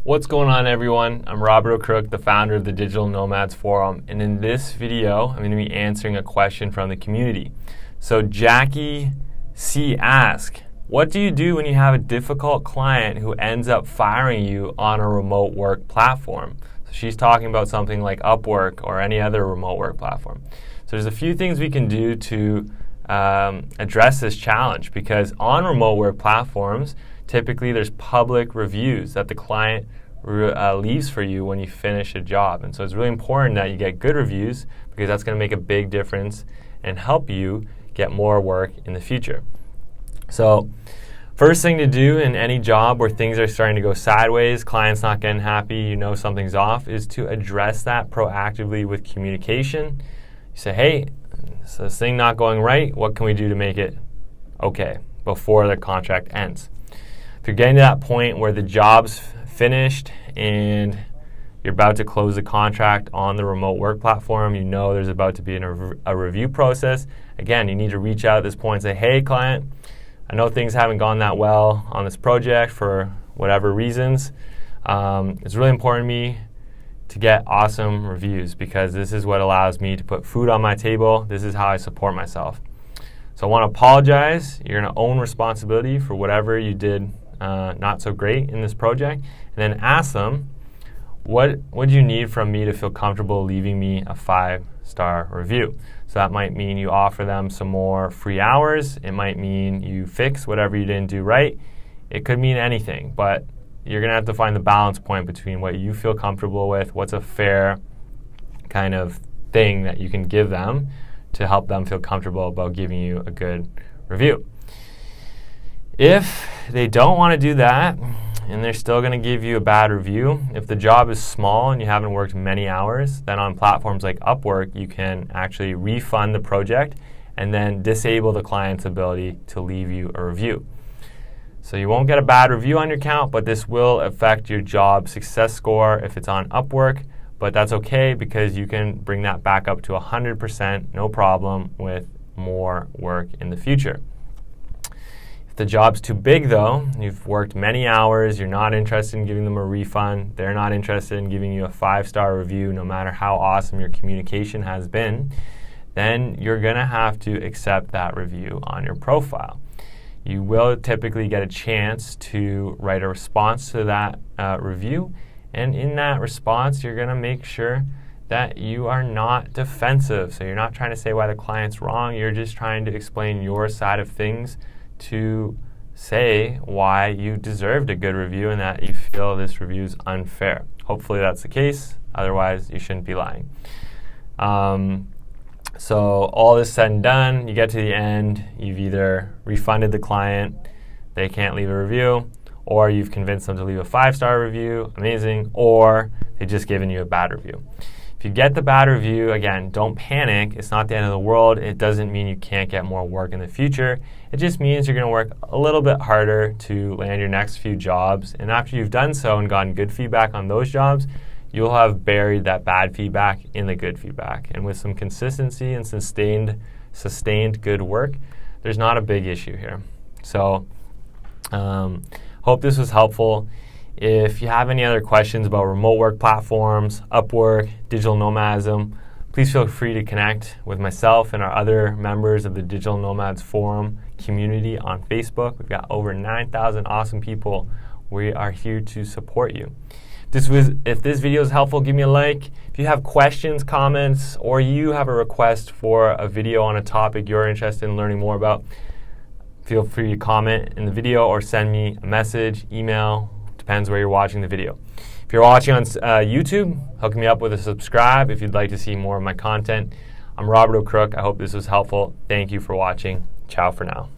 What's going on, everyone? I'm Robert O'Crook, the founder of the Digital Nomads Forum, and in this video, I'm going to be answering a question from the community. So Jackie C. asked, what do you do when you have a difficult client who ends up firing you on a remote work platform? So she's talking about something like Upwork or any other remote work platform. So there's a few things we can do to address this challenge, because on remote work platforms, typically there's public reviews that the client leaves for you when you finish a job. And so it's really important that you get good reviews, because that's going to make a big difference and help you get more work in the future. So first thing to do in any job where things are starting to go sideways, client's not getting happy, you know something's off, is to address that proactively with communication. You say, hey, so this thing not going right, what can we do to make it okay before the contract ends? If you're getting to that point where the job's finished and you're about to close the contract on the remote work platform, you know there's about to be a review process. Again, you need to reach out at this point and say, hey, client, I know things haven't gone that well on this project for whatever reasons. It's really important to me to get awesome reviews, because this is what allows me to put food on my table. This is how I support myself. So I want to apologize. You're going to own responsibility for whatever you did not so great in this project, and then ask them, what would you need from me to feel comfortable leaving me a 5-star review? So that might mean you offer them some more free hours. It might mean you fix whatever you didn't do right. It could mean anything, but you're going to have to find the balance point between what you feel comfortable with, what's a fair kind of thing that you can give them to help them feel comfortable about giving you a good review. If they don't want to do that and they're still going to give you a bad review, if the job is small and you haven't worked many hours, then on platforms like Upwork, you can actually refund the project and then disable the client's ability to leave you a review. So you won't get a bad review on your account, but this will affect your job success score if it's on Upwork. But that's okay, because you can bring that back up to 100%, no problem, with more work in the future. If the job's too big, though, you've worked many hours, you're not interested in giving them a refund, they're not interested in giving you a 5-star review no matter how awesome your communication has been, then you're going to have to accept that review on your profile. You will typically get a chance to write a response to that review, and in that response, you're going to make sure that you are not defensive. So you're not trying to say why the client's wrong, you're just trying to explain your side of things to say why you deserved a good review and that you feel this review is unfair. Hopefully that's the case, otherwise you shouldn't be lying. So all this said and done, you get to the end, you've either refunded the client, they can't leave a review, or you've convinced them to leave a 5-star review, amazing, or they've just given you a bad review. If you get the bad review, again, don't panic. It's not the end of the world. It doesn't mean you can't get more work in the future. It just means you're going to work a little bit harder to land your next few jobs. And after you've done so and gotten good feedback on those jobs, you'll have buried that bad feedback in the good feedback. And with some consistency and sustained good work, there's not a big issue here. So hope this was helpful. If you have any other questions about remote work platforms, Upwork, digital nomadism, please feel free to connect with myself and our other members of the Digital Nomads Forum community on Facebook. We've got over 9,000 awesome people. We are here to support you. If this video is helpful, give me a like. If you have questions, comments, or you have a request for a video on a topic you're interested in learning more about, feel free to comment in the video or send me a message, email, depends where you're watching the video. If you're watching on YouTube, hook me up with a subscribe if you'd like to see more of my content. I'm Robert O'Crook. I hope this was helpful. Thank you for watching. Ciao for now.